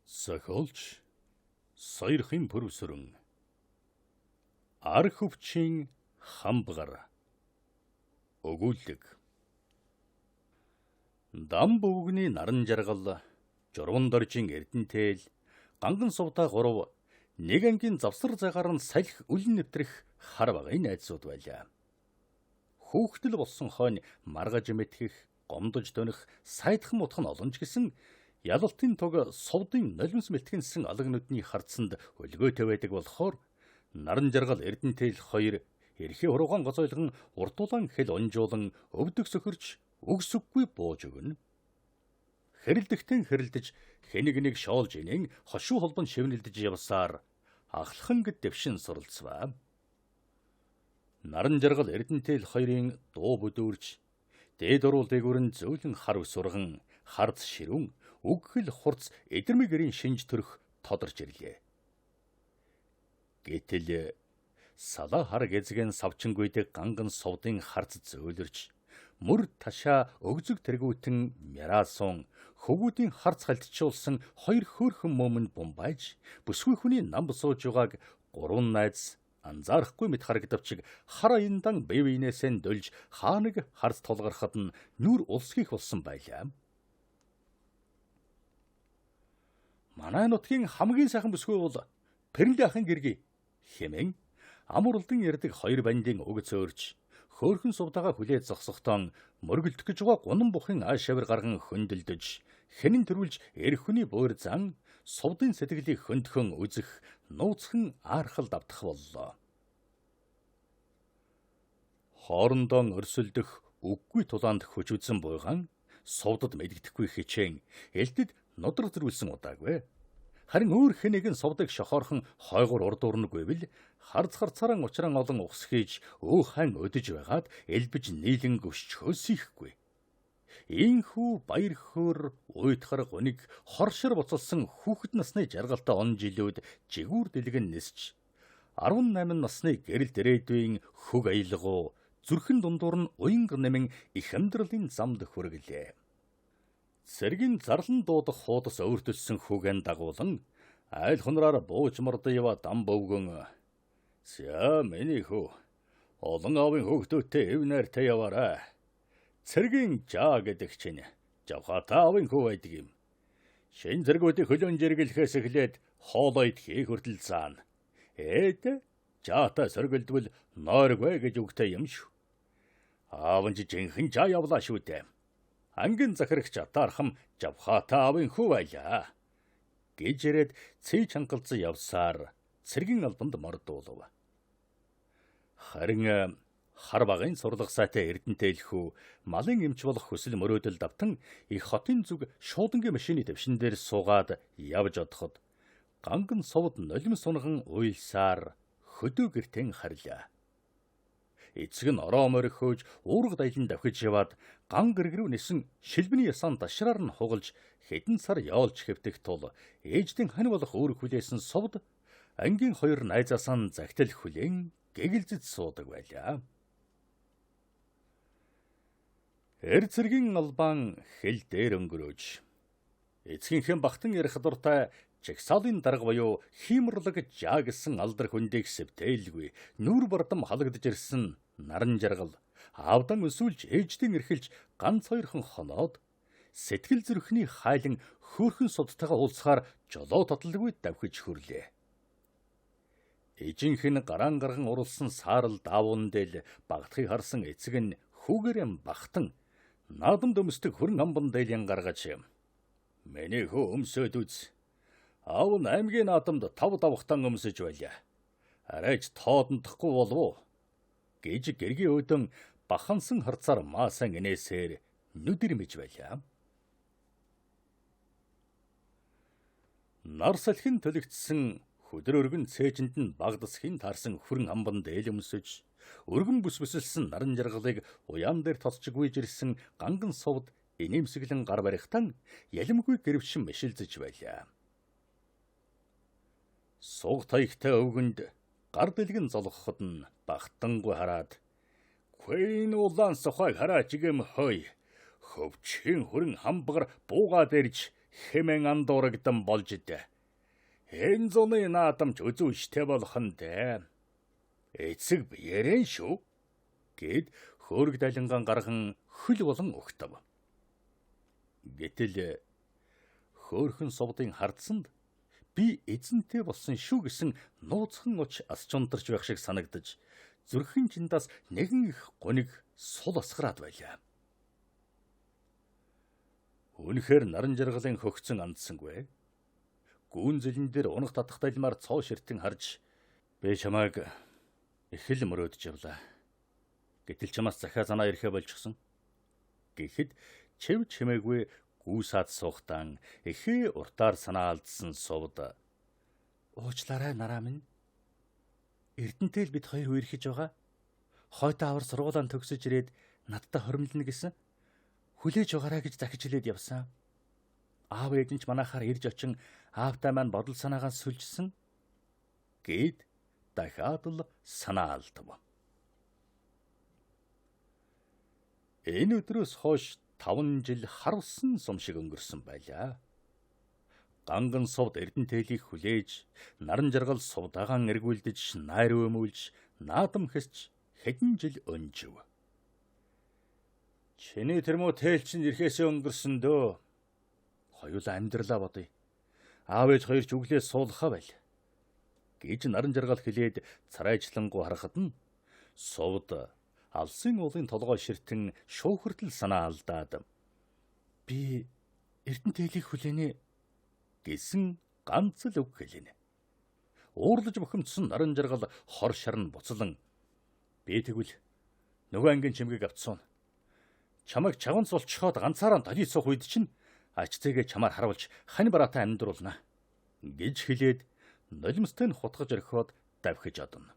Зохиолч Сойрхын Пүрвсүрэн Ар хөвчийн хамбгар Өгүүлэг Дам бөвгний наран жаргал журван доржин эрдэнтэл ганган сувда гурав нэг ангийн завсар цагаар нь салхи үлэн нэвтрэх хар багын найзууд байлаа. Хүүхдэл болсон хойно маргаж мэтгэх, гомдож дөнөх, сайдхан мутх нь олонч гэсэн ялалтын туг сувдын нулимс мэлтгэнсэн алаг нүдний хардсанд өлгөөтэй байдаг болохоор наран жаргал эрдэнтэл хоёр эрхээ хуруугаан гоцойлгон уртулаан хэл онжуулан өвдөг сөхөрч өгсөггүй бууж өгнө. Хэрэлдэгтэн хэрэлдэж хэнийг нэг шоолж инэн хошуу холбон шивнэлдэж явсаар ахлхан гэд дэвшин суралцваа. Наран жаргал эрдэнтэл хоёрын дуу бүдүүрж дээд уруул дээгүүрэн зөөлөн хар усурган хард ширүүн үгхэл хурц эдэрмэг гэрийн шинж төрөх тодорч ирлээ. Гэтэл салаа хар гэзгэн савчингүйдэг ганган сувдын харц зөөлөрч мөр ташаа өгзөг тэргүүтэн мяраасун хөвгүүдийн харц халтчуулсан хоёр хөөрхөн мөмөнд бумбайж бүсгүй хүний нам босууж байгааг гурван найз анзаарахгүй мэт харагдавчиг хар аяндан бие биенээсээ дөлж хааныг харц тулгархад нь нүур улсхийх болсон байлаа. Манай нутгийн хамгийн сайхан бүсгүй бол Пэрэнди ахын гэргий хэмээн амурлдан ярддаг хоёр бандын уг зөөрч хөөрхөн сувдагаа хүлээж зогсохдоо мөргөлдөх гэж байгаа гунан бухын ааш шавар гарган хөндөлдөж хэнэн төрүүлж эрх хүний буур зан сувдын сэтгэлийг хөндөхөн үзэх нууцхан аархалд автах боллоо. Хоорондоо өрсөлдөх үггүй тулаанд хүч үзэн буйгаан сувдад мэддэхгүй хичээн элтэд нодрог зэрүүлсэн удаагүй. Харин өөр хэнийг нь сувдаг шохоорхон хойгоор урдуурнаггүй бил харц харцараа учраан олон ухс хийж өөхан өдөж байгаад элбэж нийлэн өсчхөөсөхгүй. Ийхүү баяр хөөр уйтхар гоник хоршир буцалсан хүүхэд насны жаргалтай он жилүүд жигүүр дэлгэн нисч 18 насны гэрэл дэрээдүйн хөг аялгуу зүрхэн дундуур нь уянга нэмэн их амьдралын замд хүргэлээ. Цэргийн зарлан дуудах хуудас өөртөлсөн хүүгэн дагуулан айл хунраар бууж мордыява дам бөвгөн "За миний хүү, олон аавын хүүхдүүдтэй эв найртай яваарай. Цэргийн жаа гэдэг чинь жавхатай аавын хүү байдаг юм. Шинэ цэргүүдийн хөлөөн жиргэлхээс эхлээд хоолоо идэхийг хүртэл заана. Ээд жаатай сөргөлдвөл нойргүй гэж үгтэй юм шүү. Аав нь жинхэнэ жаа явлаа шүү дээ. Ангийн захирагч атаархам жавхатай аавын хүү байлаа" гэж ирээд цээ чангалзан явсаар цэргийн албанд мордуулав. Харин хар багын сурлах сайтай эрдэнтэл хүү малын эмч болох хүсэл мөрөөдөл давтан их хотын зүг шуудангийн машины дэвшин дээр суугаад явж одоход ганган сувд нулимс сунган уйлсаар хөдөө гэртэн харлаа. Эцэг нь ороо морихөөж уурга дайлан давхиж яваад ган гэргэрүү нисэн шилбэний ясаан дашраар нь хугалж хэдэн сар явуулж хэвтэх тул ээждийн хань болох өөр хүлээсэн сувд ангийн хоёр найзаас нь загтал хүлээн гэгэлзэж суудаг байлаа. Эр цэргийн албан хэл дээр өнгөрөөж эцгийнхэн бахтан ярих дуртай чагсаалын дарга буюу хиймэрлэг жаа гэсэн алдар хүндийг сэвтээлгүй нүүр бардам халагдж ирсэн наран жаргал аавдан өсүүлж ээждэн эрхэлж ганц хоёрхан хоноод сэтгэл зүрхний хайлан хөөрхөн сувдтайгаа уулзахаар жолоо татлалгүй давхиж хүрлээ. Эжинхэн гараан гарган уралсан саарал даавуун дээр багтахыг харсан эцэг нь хүүгээрээ бахтан наадам дөмсдөг хөрөн амбан дээлэн гаргаж "Миний хүү өмсөд үз. Аав нь аймгийн наадамд 5 давхтан өмсөж байлаа. Арайч тоодондохгүй болов" гэж гэргийн өөдөн бахансан харцаар маасан инээсээр нүдэрмэж байлаа. Нар салхин төлөгдсөн хөдөр өргөн цээжинд нь багдасхийн таарсан хүрэн амбан дээл өмсөж өргөн бүсбэсэлсэн наран жаргалыг уяан дээр тосч гүйж ирсэн ганган сувд инээмсэглэн гар барихтан ялимгүй гэрвшин мишилзэж байлаа. Суг таягтай өвгөнд гар дэлгэн золгоход нь багтангүй хараад "Queen улаан сухайг хараач гэм хой. Хөвчгийн хөрөн хамбагар буугаад ирж хэмээн андуурагдан болж идэ. Энэ зуны наадамч үзүүштэй болох нь дээ. Эцэг биерэн шүү гэд хөөрг далинган гарган хөл болон өгтөв. Гэтэл хөөрхөн совдын хардсанд би эзэнтэй болсон шүү гэсэн нууцхан уч ас чундарч байх шиг санагдаж зүрхэн чиндаас нэгэн их гуниг сул асгараад байлаа. Үнэхээр наран жаргалын хөгцөн андсангүй. Гүүн зэлэн дээр унах татах талмаар цоо ширтэн харж би чамайг их л мөрөөдөж явлаа. Гэтэл чамаас захиа санаа ирэхэ болчихсон. Гэхэд чив чимээгүй гүүсаад суухтан ихээ уртаар санаа алдсан сувд. Уучлаарай нараа минь. Эрдэнэтэй л бид хоёр үерхэж байгаа. Хойто авар сургуулаа төгсөж ирээд надтай хоримлно гэсэн. Хүлээж байгаарай гэж захиж хэлээд явсан. Аав ээж нь ч манайхаар ирж очин аавтай маань бодол санаагаа сүлжсэн. Гэд дахиад л санаа алдав. Энэ өдрөөс хойш 5 жил харуулсан сум шиг өнгөрсөн байлаа. Ганган сувд эрдэнтейлийг хүлээж, наран жаргал сувдагаан эргүүлдэж, найр өмүүлж, наадам хэсч хэдэн жил өнжив. Чиний тэрмүү тээлчин ирэхээсээ өнгөрсөн дөө. Хоёулаа амьдралаа бодъё. Аав ээж хоёр ч өглөө суулгахаа байл. Гэж наран жаргал хэлээд царайчлангуу харахад нь сувд алсын уулын толгой ширтэн шуухэрдэл санаа алдаад би эрдэнтейлийг хүлээнэ гэсэн ганц л үг хэлнэ. Уурлаж бухимдсан наран жаргал хор шарн буцлан би тэгвэл нөгөө ангийн чимгийг авцсан. Чамайг чаванц болчихоод ганцаараа долио суух үед чинь ачцээгээ чамаар харуулж хань бараатаа амьдруулна гэж хэлээд нулимстай нь хутгаж орхиод давхиж одно.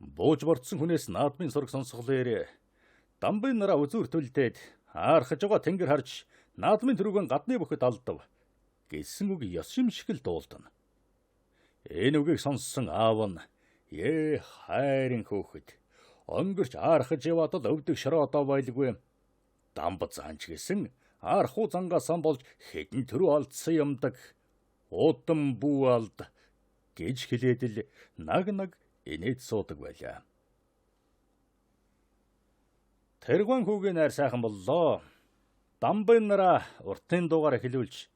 Бууж бордсон хүнээс наадмын сураг сонсголоор дамбын нараа үзүүр төлдөөд аархаж байгаа тэнгэр харж наадмын төрөөгөн гадны бүхэд алдав гэсэн үг ёс юм шиг л дуулдана. Энэ үгийг сонссон аав нь хайрын хөөхөд өнгөрч аархаж яваад л өвдөг шороо одоо байлгүй. Дамбад заанч гэсэн архуу зангаасан болж хэдэн төрөө алдсан юмдаг. Удам бүү алд гэж хэлээд л нэг инээд суудаг байлаа. Тэргүүн хүүгийн найр сайхан боллоо. Дамбын нараа уртын дуугаар хэлүүлж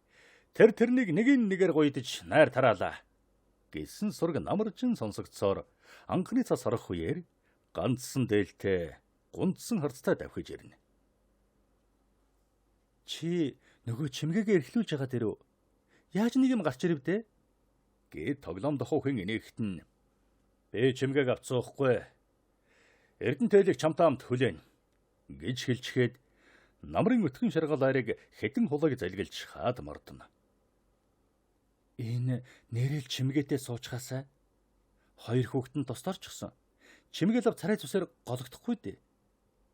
тэрнийг нэгээр гуйдаж найр тараалаа гэсэн сураг намарчин сонсогдсоор анхны цас орох үеэр ганцсан дээлтэй гундсан харцтай давхиж ирнэ. Чи нөгөө чимгээгээ эрхлүүлж байгаа дэрөө яаж нэг юм гарч ирвдэ? Гэт тоглоом дохоохийн инээхт нь би чимгээг авцсахгүй. Эрдэнтейлийг чамтай хамт хүлээн гэж хэлчихэд намрын өтгөн шаргал айрыг хэдэн хулаг залгилж хаад мордно. Энэ нэрэл чимгээтэй суучгаасаа хоёр хүүхэд нь тосторчсон. Чимгээл ав царай зүсээр гологдохгүй дээ.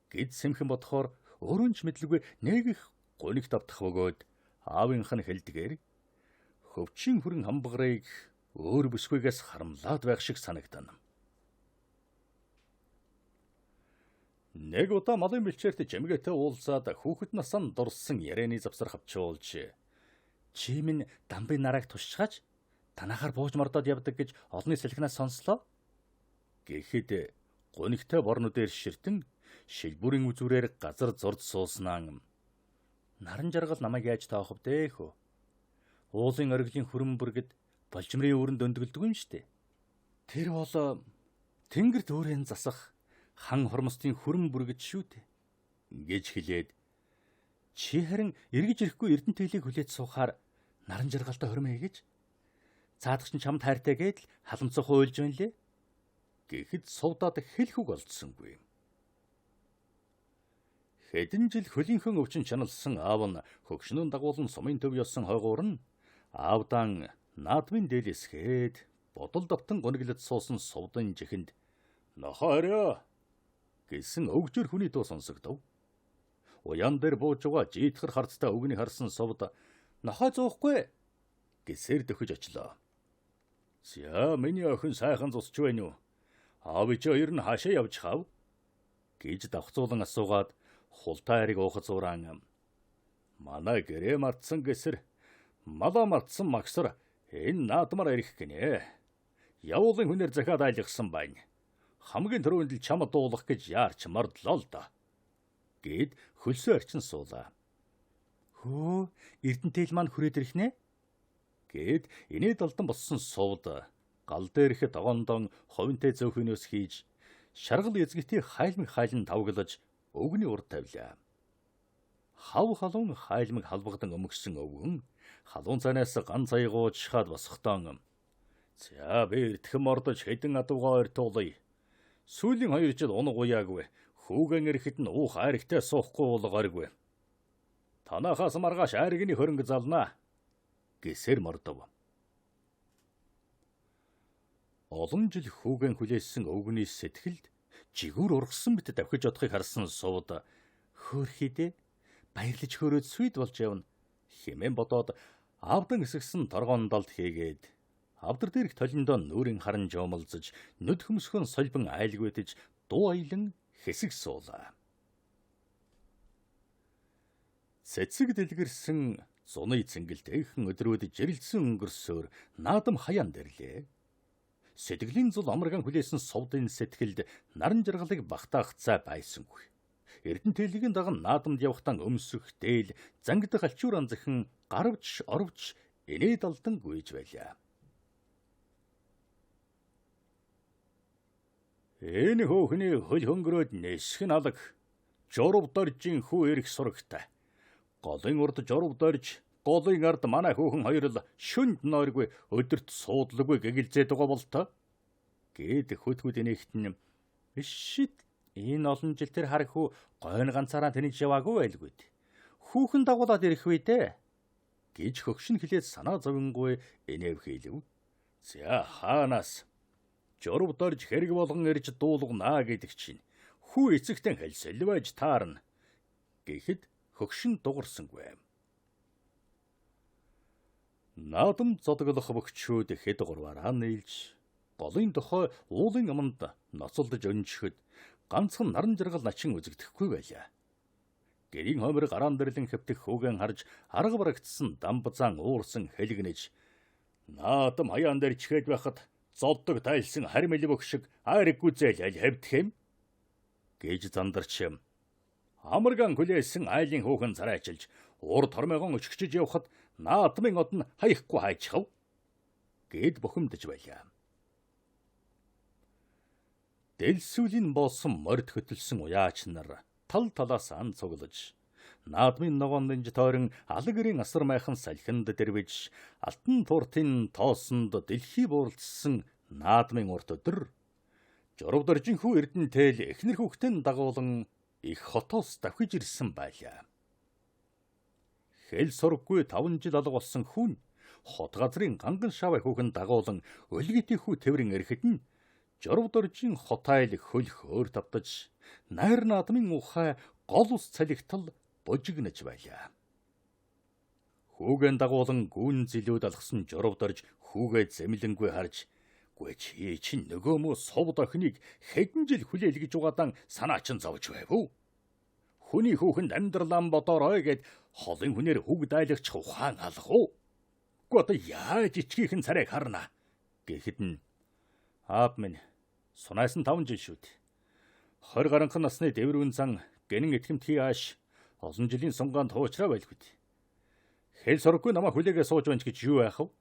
Гэд сэмхэн бодохоор өөрөнд ч мэдлгүй нэг их гуниг давтах бөгөөд аавынх нь хэлдгээр хөвчин хүрэн хамбгарыг өөр бүсгүйгээс харамлаад байх шиг санагдана. Нэг удаа малын бэлчээрт чимгээтэй уулзаад хүүхэд насанд дурсан ярианы завсар хавчуулж чи минь дамбын нарааг тушчгааж танахаар бууж мордоод явдаг гэж олонний салхинаас сонслоо. Гэхэд гунигтай борнуудээр ширтэн шилбүрийн үзүүрээр газар зурд сууснаа. Наран жаргал намайг яаж таах вэ хөө? Уулын ориглын хүрэн бүргэд болжмрын өрөнд өндгөлдөг юм штэ. Тэр бол тэнгэрт өөрийн засах хан хормостын хүрэн бүргэд шүү дээ гэж хэлээд чи харин эргэж ирэхгүй эрдэнтейлийг хүлээж суухаар наран жаргалтай хормоо гэж цаадах чинь чамд хайртай гэдэл халамцах уйлж байна лээ. Гэхэд сувдаад хэлхүг олдсонгүй. Хэдэн жил хөлийнхөн өвчин чаналсан аав нь хөгшнөн дагуулan сумын төв ёсон хойгуур нь аавдан наадмын дээлэсгээд бодол давтан гониглож суусан сувдан жихэнд нохорё гэсэн өвгжөр хүний дуу сонсогдов. Уян дээр бууж байгаа жийтгэр харцтай өгний харсан сувд нохой зуухгүй гэсээр дөхөж очлоо. За миний охин сайхан зусч байна уу? Аав ич хоёр нь хаашаа явж хав? Гэж давхцуулан асуугаад хултай хариг уухад зураан. Манай гэрээ мартсан гэсэр малаа мартсан магсар энэ наадмаар ирэх гинэ. Явуулын хүнээр захиад айлгсан байна. Хамгийн түрүүнд л чамд дуулах гэж яарч мардлоо л да. Гэд хөлсөө арчин суулаа. Хөө, Эрдэнэтэл маань хүрээд ирэх нэ? Гэд инээд алдан болсон сувд гал дээрх догондон ховинтэй зөөхөнөөс хийж шаргал эзэгтий хайлан тавглаж өвгний урд тавилаа. Хав халуун хайлмаг халбагдан өмгсөн өвгөн халуун цанаас ганц аягууж шахаад босхотон. За би эртхэн мордож хэдэн адуугаар туулъя. Сүүлийн 2 жил унаг уяагүй. Хүүгэн ирэхэд нь уух айрагтай суухгүй уулгаргүй. Танахаас маргааш айрагны хөрөнгө залнаа. Гэсэр мордов. Олон жил хүүгэн хүлээсэн өвгний сэтгэлд жигүүр ургасан мэт давхиж одохыг харсан сувд хөөрхийдээ баярлаж хөөрөөд сүйд болж явна хэмээн бодоод авдан эсгсэн торгоондолд хийгээд авдар дээрх толиндоо нүрийн харан жомолзож нүд хөмсгөн солбон айлгүйдэж дуу аялан хэсэг суулаа. Цэцэг дэлгэрсэн зуны цэнгэлтэйхэн өдрүүд жирэлсэн өнгөрсөөр наадам хаяан дэрлээ. Сэтгэлийн зул амарган хүлээсэн сувдын сэтгэлд наран жаргалыг багтаах цай байсангүй. Эрдэнэтэлийн даган наадамд явахтан өмсөх, дээл, зангидах алчуур анзахан гарвч, оровч инээд алдан гүйж байлаа. Энэ хөөхний хөл хөнгөрөөд нэсхэн алаг, журав доржийн хүү эрх сурагтай. Голын урд журав дорж, голын ард манай хөөхөн хоёр л шүнд нойргүй өдөрт суудлгүй гэгэлзээд байгаа болтоо. Гэд хөтгүүд инээхтэн ишшид энэ олон жил тэр хар хүү гойн ганцаараа тэнэж яваагүй байлгүй. Хүүхэн дагуулад ирэх вэ дээ. Гэж хөгшин хэлээд санаа зовингүй инэв хийлв. За хаанаас журав дорж хэрэг болгон ирж дуулгнаа гэдэг чинь хүү эцэгтэн хэлсэлвэж таарна. Гэхэд хөгшин дугарсангүй. Наадам зодоглох бөхчүүд хэд гурваараа нийлж голын дохой уулын аманд ноцолдож өнжихэд ганцхан наран жаргал начин үзэгдэхгүй байлаа. Гэрийн хомир гараан дэрлэн хэвтэх хүүгэн харж арга барагдсан дамбазаан уурсан хэлгнэж наадам хаяан дээр чихэд байхад зоддог тайлсан хармилбөх шиг айраг гүзэл аль хэвтхэм гэж зандарч амарган хүлээсэн айлын хүүхэн царайчилж урд тормойгон өчгчж явхад наадмын од нь хаяхгүй хайчихв гэд бухимдаж байлаа. Дэлсүүлийн боосон морд хөтөлсөн уяач нар тал талаас ан цуглаж наадмын ногоонд тойрон алаг гэрийн асар майхан салхинд дэрвэж алтан тууртын тоосонд дэлхий бууралдсан наадмын урт өдөр журав доржин хүү Эрдэнэтэл эхнэр хүүхдэн дагуулan их хотоос давхиж ирсэн байлаа. Хэл сурггүй 5 жил алга болсон хүн хот газрын ганган шавай хүүхэн дагуулan өлгийтэй хүү тэврэн ирэхэд нь журав доржин хот айл хөлх өөр тавтаж найр наадмын ухай гол ус цалигтал бужигнаж байлаа. Хүүгэн дагуулan гүн зилүүд алгасан журав дорж хүүгээ зэмлэнгүй харж "Гүй чи чинь нөгөө мө сувд охиныг хэдэн жил хүлээлгэж угаадан санаа чин зовж байв уу? Хүний хүүхэнд амьдралаа бодорой гэд холын хүнээр хүүг дайлагч ухаан алах уу? Гү одоо яаж ичгийнхэн царайг харна?" Гэхэд нь "Аав минь сунаас нь 5 жил шүүд. 20 гаруйхан насны дэврүүн зан гэнэн итгэмтгий ааш олон жилийн сунгаан туучраа байлгүй. Хэл сурггүй намаа хүлээгээ сууж байна гэж юу яах вэ?"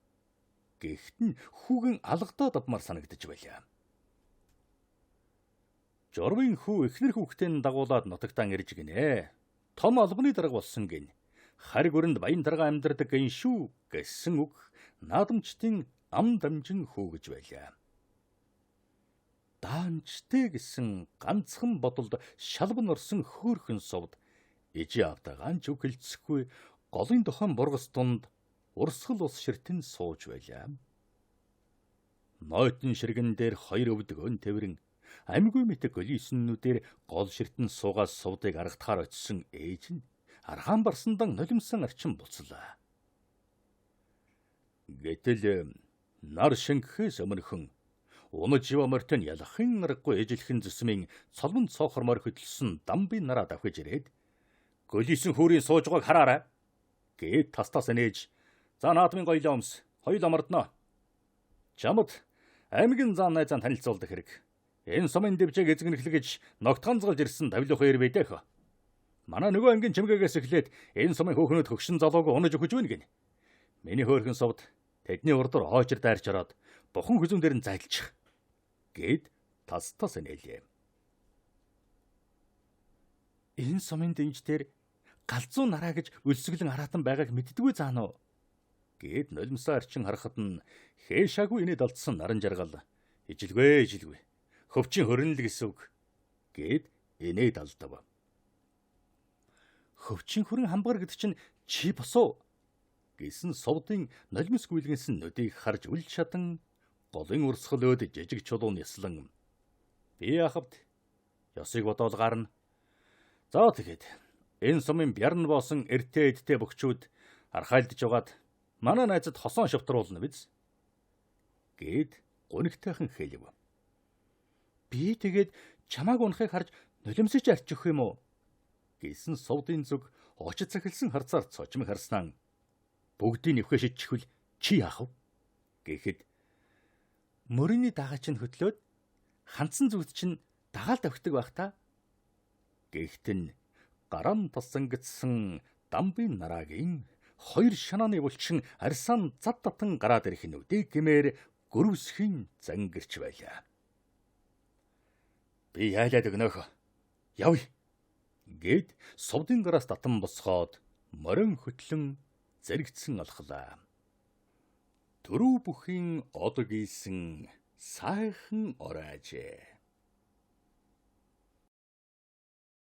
Гэхэд нь хүүгэн алгадаад авмаар санагдаж байлаа. Журвын хүү эхнэр хүүхдэн дагуулад нутагтан ирж гинэ. Том албаны дарга болсон гин. Хариг өрөнд баян дарга амьдардаг гин шүү гэсэн үг наадамчдын ам дамжин хүү гэж байлаа. Даанчтэй гэсэн ганцхан бодолд шалбан орсон хөөхөн сувд ижи автагаан ч үг хэлцэхгүй голын дохон бургас тунд урсгал ус ширтэн сууж байлаа. Нойтон ширгэн дээр 2 өвдөг өн тэврэн амьгүй мэт голиснүүдээр гол ширтэн суугаас сувдыг аргатахаар очисон ээж нь аргаан барсандан нулимсан арчин буцлаа. Гэтэл нар шингэхээс өмнөхөн унаж ива мортон ялахын аргагүй эжилхэн зүсмийн цолмон цоохормоор хөдөлсөн дамбын нараа давхиж ирээд "Голисэн хүүрийн сууж байгааг хараарай" Гээд тастаас нээж за наадмын гоёлоо өмс. Хоёул амарднаа. Чамд аймгийн зан найзаа танилцуулдаг хэрэг. Энэ сумын дэвжээг эзэгнэхлэгэж ногтганцгалж ирсэн давлуу хоёр байдах. Манай нөгөө ангийн чимгээгээс эхлээд энэ сумын хөөхнөд хөгшин залууг унаж өгч байна гин. Миний хөөрхөн совд тэдний урдуур хоожир дайрч ороод бухан хүзүүн дээр нь зайлчих. Гээд тастаас нээлээ. Энэ сумын дэнжтэр галзуу нараа гэж өлсгөлэн араатан байгааг мэддэггүй заано. Гээд нулимсаа арчин харахад нь хээшаагүй инээд алдсан наран жаргал. Ижилгүй. Хөвчин хөрнөл гэсэн үг. Гээд инээд алдав. Хөвчин хөрөн хамбар гэдэг чинь чи босоо гэсэн совдын нулимс гүйлгэнсэн нүдийг харж үл шадан голын урсгал өөд жижиг чулуун яслан би яхавд ёсыг бодоол гарна. За тэгэхэд энэ сумын бярн боосон эртээ эдтэй бөхчүүд архайлдж угаад манай найзад хосон шавтруулна биз? Гээд гунигтайхан хэлв. Би тэгээд чамааг унахыг харж нулимсэж арчих юм уу? Гэсэн совдын зүг очид цахилсан харцаар цочмог харснаа бүгдийг нэвхэ шидчихвэл чи яах вэ? Гэхэд мөрөний дагач нь хөтлөөд хандсан зүгт чинь дагаал давхдаг байх та. Гэхдээ гарам тасангдсан дамбын нараагийн хоёр шанааны булчин арьсаан зад татан гараад ирэх нүдийг гэмээр гөрөвсхийн зангирч байлаа. Би яалаад өгнөөх. Явъя. Гээд совдын гараас татан босгоод морин хөтлөн зэрэгцэн алхлаа. Төрөө бүхийн од гийсэн сайхан орайжээ.